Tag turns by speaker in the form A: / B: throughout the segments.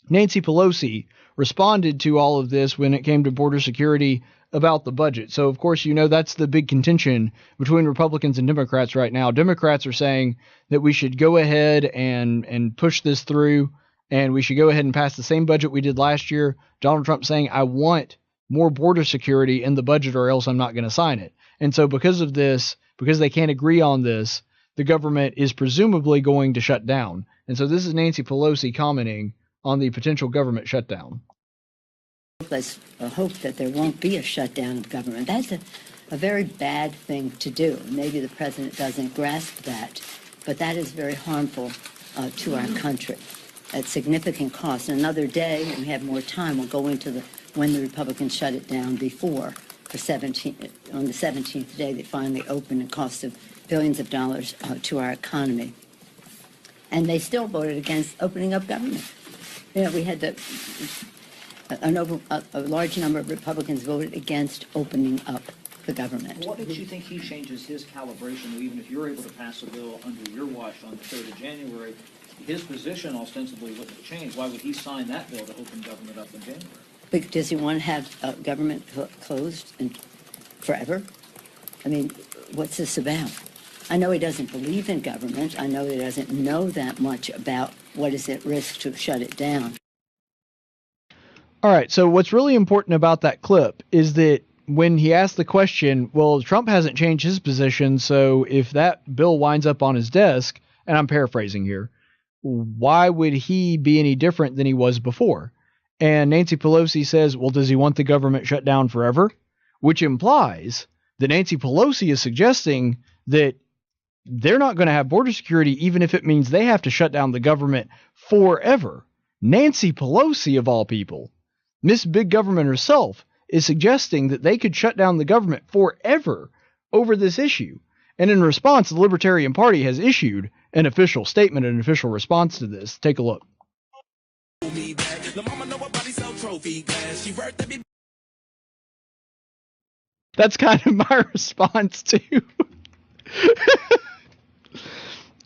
A: Nancy Pelosi responded to all of this when it came to border security about the budget. So, of course, that's the big contention between Republicans and Democrats right now. Democrats are saying that we should go ahead and push this through, and we should go ahead and pass the same budget we did last year. Donald Trump saying, I want more border security in the budget or else I'm not going to sign it. And so because of this, because they can't agree on this, the government is presumably going to shut down. And so this is Nancy Pelosi commenting on the potential government shutdown.
B: Let's hope that there won't be a shutdown of government. That's a very bad thing to do. Maybe the president doesn't grasp that, but that is very harmful to our country at significant cost. Another day, when we have more time, we'll go into when the Republicans shut it down before on the 17th day they finally opened. It cost of billions of dollars to our economy. And they still voted against opening up government. We had a large number of Republicans voted against opening up the government.
C: What makes you think he changes his calibration, even if you're able to pass a bill under your watch on the 3rd of January? His position ostensibly wouldn't have changed. Why would he sign that bill to open government up in January?
B: Does he want to have government closed forever? I mean, what's this about? I know he doesn't believe in government. I know he doesn't know that much about what is at risk to shut it down.
A: All right, so what's really important about that clip is that when he asked the question, well, Trump hasn't changed his position, so if that bill winds up on his desk, and I'm paraphrasing here, why would he be any different than he was before? And Nancy Pelosi says, well, does he want the government shut down forever? Which implies that Nancy Pelosi is suggesting that they're not going to have border security, even if it means they have to shut down the government forever. Nancy Pelosi, of all people, Miss Big Government herself, is suggesting that they could shut down the government forever over this issue. And in response, the Libertarian Party has issued an official statement, an official response to this. Take a look. That's kind of my response too.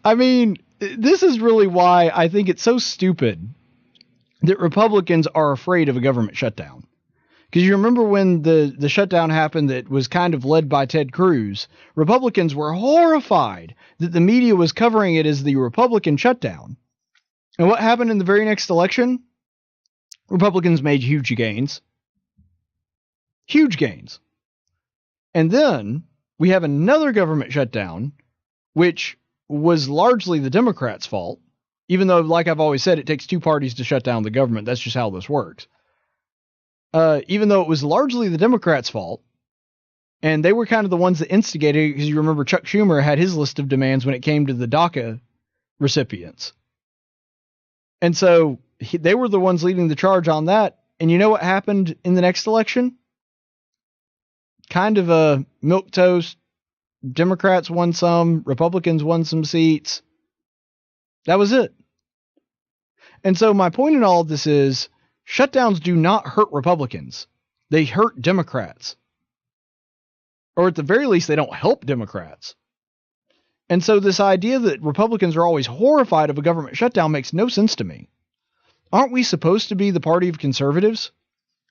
A: I mean, this is really why I think it's so stupid that Republicans are afraid of a government shutdown. Because you remember when the shutdown happened that was kind of led by Ted Cruz, Republicans were horrified that the media was covering it as the Republican shutdown. And what happened in the very next election? Republicans made huge gains. Huge gains. And then we have another government shutdown, which was largely the Democrats' fault, even though, like I've always said, it takes two parties to shut down the government. That's just how this works. Even though it was largely the Democrats' fault, and they were kind of the ones that instigated it, because you remember Chuck Schumer had his list of demands when it came to the DACA recipients. And so they were the ones leading the charge on that. And you know what happened in the next election? Kind of a milquetoast. Democrats won some, Republicans won some seats. That was it. And so my point in all of this is, shutdowns do not hurt Republicans. They hurt Democrats. Or at the very least, they don't help Democrats. And so this idea that Republicans are always horrified of a government shutdown makes no sense to me. Aren't we supposed to be the party of conservatives?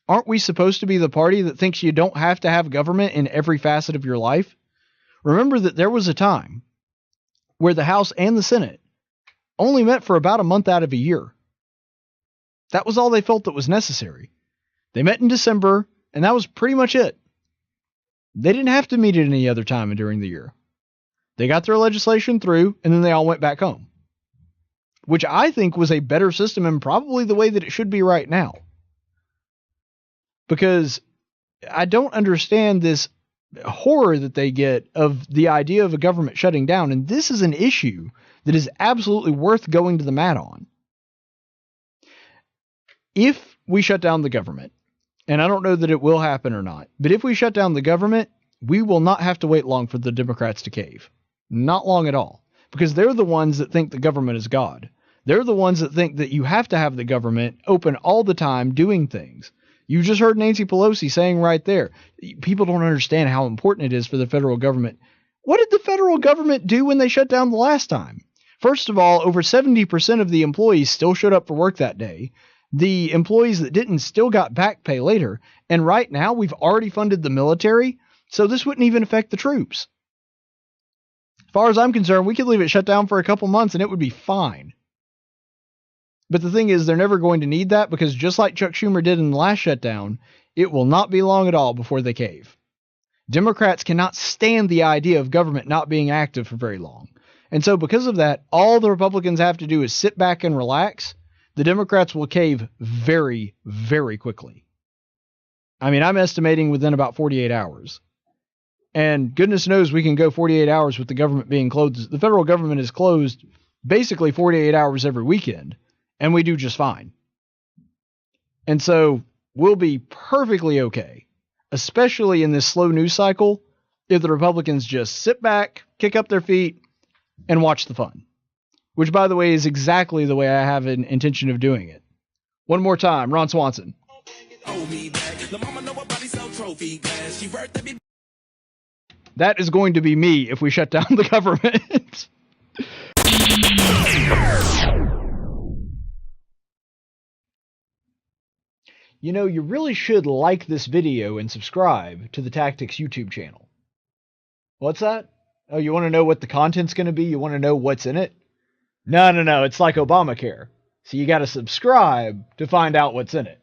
A: Aren't we supposed to be the party that thinks you don't have to have government in every facet of your life? Remember that there was a time where the House and the Senate only met for about a month out of a year. That was all they felt that was necessary. They met in December, and that was pretty much it. They didn't have to meet at any other time during the year. They got their legislation through, and then they all went back home, which I think was a better system and probably the way that it should be right now. Because I don't understand this horror that they get of the idea of a government shutting down, and this is an issue that is absolutely worth going to the mat on. If we shut down the government, and I don't know that it will happen or not, but if we shut down the government, we will not have to wait long for the Democrats to cave. Not long at all. Because they're the ones that think the government is God. They're the ones that think that you have to have the government open all the time doing things. You just heard Nancy Pelosi saying right there, people don't understand how important it is for the federal government. What did the federal government do when they shut down the last time? First of all, over 70% of the employees still showed up for work that day. The employees that didn't still got back pay later. And right now, we've already funded the military, so this wouldn't even affect the troops. As far as I'm concerned, we could leave it shut down for a couple months and it would be fine. But the thing is, they're never going to need that because just like Chuck Schumer did in the last shutdown, it will not be long at all before they cave. Democrats cannot stand the idea of government not being active for very long. And so because of that, all the Republicans have to do is sit back and relax. The Democrats will cave very, very quickly. I mean, I'm estimating within about 48 hours. And goodness knows we can go 48 hours with the government being closed. The federal government is closed basically 48 hours every weekend, and we do just fine. And so we'll be perfectly okay, especially in this slow news cycle, if the Republicans just sit back, kick up their feet, and watch the fun. Which, by the way, is exactly the way I have an intention of doing it. One more time, Ron Swanson. That is going to be me if we shut down the government. You know, you really should like this video and subscribe to the Tactics YouTube channel. What's that? Oh, you want to know what the content's going to be? You want to know what's in it? No. It's like Obamacare. So you got to subscribe to find out what's in it.